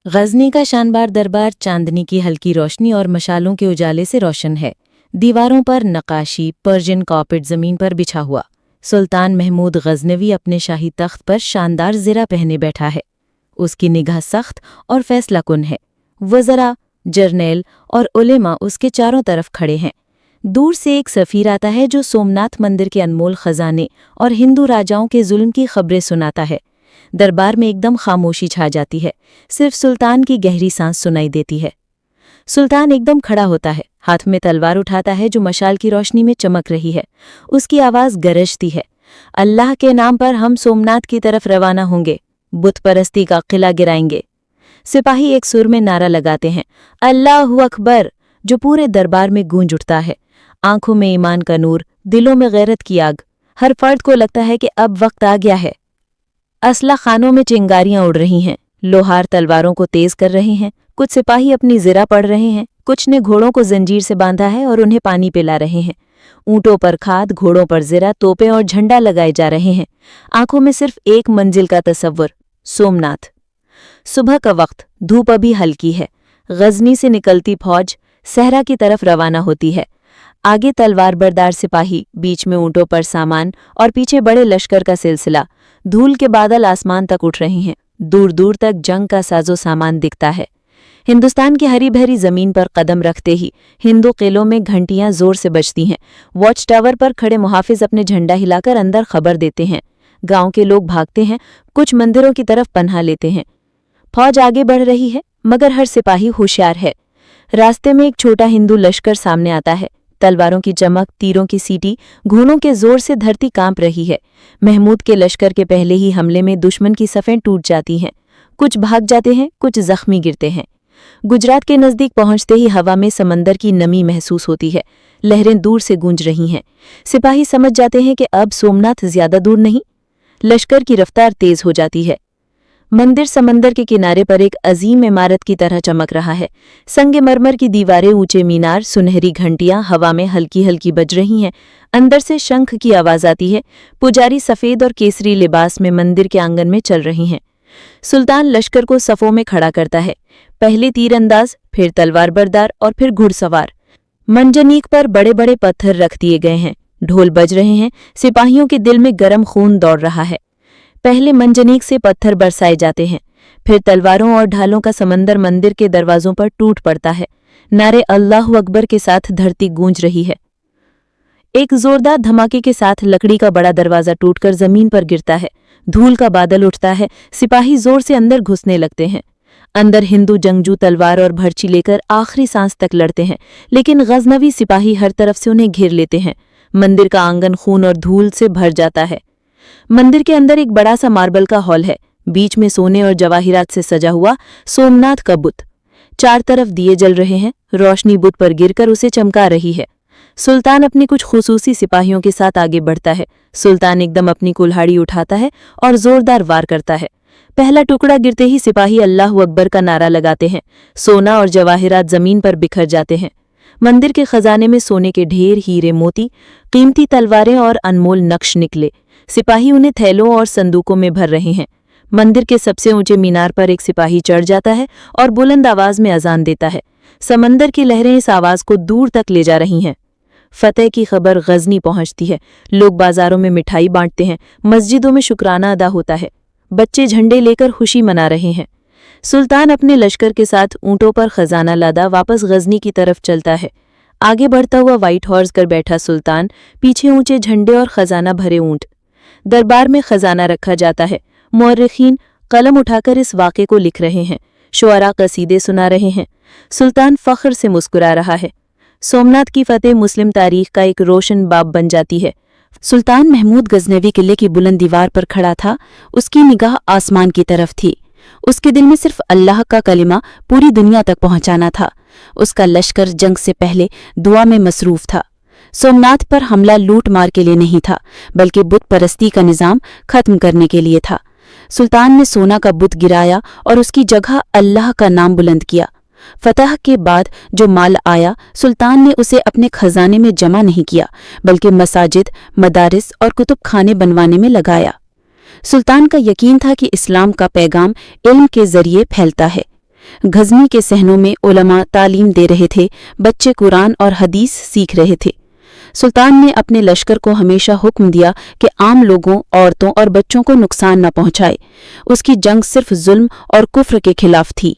غزनी का शानदार दरबार चांदनी की हल्की रोशनी और मशालों के उजाले से रोशन है। दीवारों पर नक्काशी, पर्शियन कार्पेट जमीन पर बिछा हुआ। सुल्तान महमूद गजनवी अपने शाही तख्त पर शानदार ज़िरा पहने बैठा है। उसकी निगाह सख्त और फैसलाकुन है। वज़रा, जर्नेल और उलेमा उसके चारों तरफ खड़े हैं। दूर से एक सफ़ीर आता है जो सोमनाथ मंदिर के अनमोल खजाने और हिंदू राजाओं के जुल्म की खबरें सुनाता है। दरबार में एकदम खामोशी छा जाती है। सिर्फ सुल्तान की गहरी सांस सुनाई देती है। सुल्तान एकदम खड़ा होता है, हाथ में तलवार उठाता है जो मशाल की रोशनी में चमक रही है। उसकी आवाज़ गरजती है, अल्लाह के नाम पर हम सोमनाथ की तरफ रवाना होंगे, बुत परस्ती का किला गिराएंगे। सिपाही एक सुर में नारा लगाते हैं, अल्लाहु अकबर, जो पूरे दरबार में गूंज उठता है। आंखों में ईमान का नूर, दिलों में गैरत की आग। हर फर्द को लगता है कि अब वक्त आ गया है। असला खानों में चिंगारियां उड़ रही हैं, लोहार तलवारों को तेज कर रहे हैं। कुछ सिपाही अपनी ज़िरा पढ़ रहे हैं, कुछ ने घोड़ों को जंजीर से बांधा है और उन्हें पानी पिला रहे हैं। ऊँटों पर खाद, घोड़ों पर ज़िरा, तोपें और झंडा लगाए जा रहे हैं। आंखों में सिर्फ एक मंजिल का तसव्वुर, सोमनाथ। सुबह का वक्त, धूप अभी हल्की है। गजनी से निकलती फौज सहरा की तरफ रवाना होती है। आगे तलवार बरदार सिपाही, बीच में ऊँटों पर सामान और पीछे बड़े लश्कर का सिलसिला। धूल के बादल आसमान तक उठ रहे हैं। दूर दूर तक जंग का साजो सामान दिखता है। हिंदुस्तान की हरी भरी जमीन पर कदम रखते ही हिंदू किलों में घंटियां जोर से बजती हैं। वॉच टावर पर खड़े मुहाफिज अपने झंडा हिलाकर अंदर खबर देते हैं। गांव के लोग भागते हैं, कुछ मंदिरों की तरफ पनाह लेते हैं। फौज आगे बढ़ रही है, मगर हर सिपाही होशियार है। रास्ते में एक छोटा हिंदू लश्कर सामने आता है। तलवारों की चमक, तीरों की सीटी, घोड़ों के जोर से धरती कांप रही है। महमूद के लश्कर के पहले ही हमले में दुश्मन की सफ़ें टूट जाती हैं। कुछ भाग जाते हैं, कुछ जख्मी गिरते हैं। गुजरात के नज़दीक पहुंचते ही हवा में समंदर की नमी महसूस होती है। लहरें दूर से गूंज रही हैं। सिपाही समझ जाते हैं कि अब सोमनाथ ज्यादा दूर नहीं। लश्कर की रफ्तार तेज हो जाती है। मंदिर समंदर के किनारे पर एक अजीम इमारत की तरह चमक रहा है। संगमरमर की दीवारें, ऊंचे मीनार, सुनहरी घंटियां हवा में हल्की हल्की बज रही हैं। अंदर से शंख की आवाज आती है। पुजारी सफ़ेद और केसरी लिबास में मंदिर के आंगन में चल रही हैं। सुल्तान लश्कर को सफ़ों में खड़ा करता है। पहले तीरंदाज, फिर तलवार बरदार और फिर घुड़सवार। मंजनीक पर बड़े बड़े पत्थर रख दिए गए हैं। ढोल बज रहे हैं। सिपाहियों के दिल में गर्म खून दौड़ रहा है। पहले मंजनीक से पत्थर बरसाए जाते हैं, फिर तलवारों और ढालों का समंदर मंदिर के दरवाजों पर टूट पड़ता है। नारे अल्लाहु अकबर के साथ धरती गूंज रही है। एक जोरदार धमाके के साथ लकड़ी का बड़ा दरवाजा टूटकर जमीन पर गिरता है। धूल का बादल उठता है। सिपाही जोर से अंदर घुसने लगते हैं। अंदर हिंदू जंगजू तलवार और भर्ची लेकर आखिरी सांस तक लड़ते हैं, लेकिन गजनवी सिपाही हर तरफ से उन्हें घेर लेते हैं। मंदिर का आंगन खून और धूल से भर जाता है। मंदिर के अंदर एक बड़ा सा मार्बल का हॉल है। बीच में सोने और जवाहिरात से सजा हुआ सोमनाथ का बुत। चार तरफ दिए जल रहे हैं। रोशनी बुत पर गिरकर उसे चमका रही है। सुल्तान अपने कुछ खुसूसी सिपाहियों के साथ आगे बढ़ता है। सुल्तान एकदम अपनी कुल्हाड़ी उठाता है और जोरदार वार करता है। पहला टुकड़ा गिरते ही सिपाही अल्लाहु अकबर का नारा लगाते हैं। सोना और जवाहिरात जमीन पर बिखर जाते हैं। मंदिर के खजाने में सोने के ढेर, हीरे मोती, कीमती तलवारें और अनमोल नक्श निकले। सिपाही उन्हें थैलों और संदूकों में भर रहे हैं। मंदिर के सबसे ऊंचे मीनार पर एक सिपाही चढ़ जाता है और बुलंद आवाज में अजान देता है। समंदर की लहरें इस आवाज को दूर तक ले जा रही हैं। फतेह की खबर गजनी पहुंचती है। लोग बाजारों में मिठाई बांटते हैं। मस्जिदों में शुक्राना अदा होता है। बच्चे झंडे लेकर खुशी मना रहे हैं। सुल्तान अपने लश्कर के साथ ऊँटों पर खजाना लादा वापस गजनी की तरफ चलता है। आगे बढ़ता हुआ व्हाइट हॉर्स कर बैठा सुल्तान, पीछे ऊंचे झंडे और खजाना भरे ऊँट। दरबार में खजाना रखा जाता है। मुअर्रिखीन कलम उठाकर इस वाक़े को लिख रहे हैं। शुअरा कसीदे सुना रहे हैं। सुल्तान फख्र से मुस्कुरा रहा है। सोमनाथ की फतेह मुस्लिम तारीख का एक रोशन बाब बन जाती है। सुल्तान महमूद गजनवी किले की बुलंद दीवार पर खड़ा था। उसकी निगाह आसमान की तरफ थी। उसके दिल में सिर्फ अल्लाह का कलिमा पूरी दुनिया तक पहुंचाना था। उसका लश्कर जंग से पहले दुआ में मसरूफ था। सोमनाथ पर हमला लूट मार के लिए नहीं था, बल्कि बुत परस्ती का निज़ाम खत्म करने के लिए था। सुल्तान ने सोना का बुत गिराया और उसकी जगह अल्लाह का नाम बुलंद किया। फतह के बाद जो माल आया, सुल्तान ने उसे अपने खजाने में जमा नहीं किया, बल्कि मसाजिद, मदारिस और कुतुब खाने बनवाने में लगाया। सुल्तान का यकीन था कि इस्लाम का पैगाम इल्म के जरिए फैलता है। غزنی کے صحنوں میں علماء تعلیم دے رہے تھے، بچے قرآن اور حدیث سیکھ رہے تھے۔ سلطان نے اپنے لشکر کو ہمیشہ حکم دیا کہ عام لوگوں، عورتوں اور بچوں کو نقصان نہ پہنچائے۔ اس کی جنگ صرف ظلم اور کفر کے خلاف تھی۔